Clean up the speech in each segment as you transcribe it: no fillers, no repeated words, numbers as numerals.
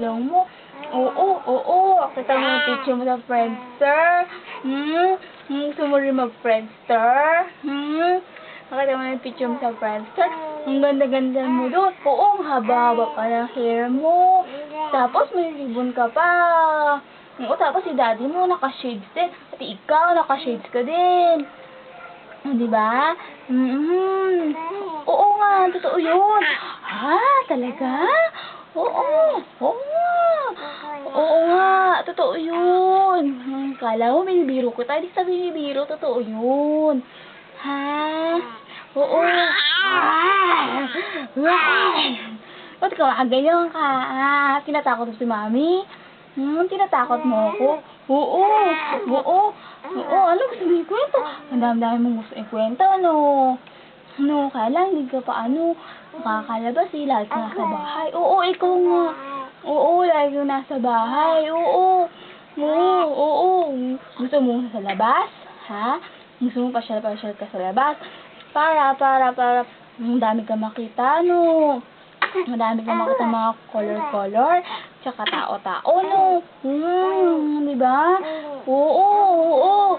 Lang mo. Oo. Kita mo yung picture mo sa Friendster. Gusto mo rin mag-Friendster? Nakita mo yung picture mo sa Friendster? Ang ganda-ganda mo doon. Oo, ang haba-haba pa ng hair mo. Tapos may ribbon ka pa. Oo, tapos si daddy mo naka-shades din. At ikaw, naka-shades ka din. Diba? Oo nga, totoo yun. Ha? Talaga? Oo nga, totoo yun. Kala mo binibiro ko tayo, di sa binibiro, totoo yun. Ha? Oo. Ba't ka ganyan ka? Tinatakot mo si mami? Tinatakot mo ako? Oo. Ano gusto mo ikwento? Ang dami-dami mong gusto ikwento, ano? Kaya lang, hindi ka pa, nakakalabas eh. Lagi ka nasa bahay. Oo, ikaw nga. Oo, lagi ka nasa bahay. Oo. Gusto mo sa labas? Ha? Gusto mo pasyal-pasyal ka sa labas? Para, madami ka makita, no? Madami ka makita mga color-color, tsaka tao-tao, no? Diba? Oo.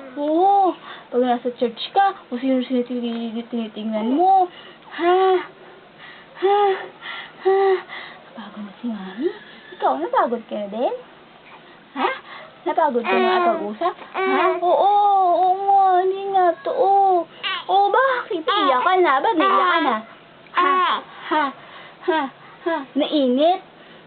Pag nasa church ka, kung sino-sino tinitingnan mo. Napagod na si mami? Ikaw, napagod ka na din? Ha? Napagod ka na pag-usap? Oo nga, hindi nga to. Oo, bakit? Iiyak ka na? Ba't naiiyak ka na? Nainit?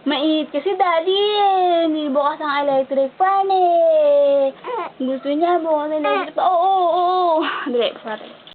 Mainit kasi daddy eh. Hindi bukas ang electric fan eh. Gusto niya bukas ang electric fan. Oo. Dali, sorry.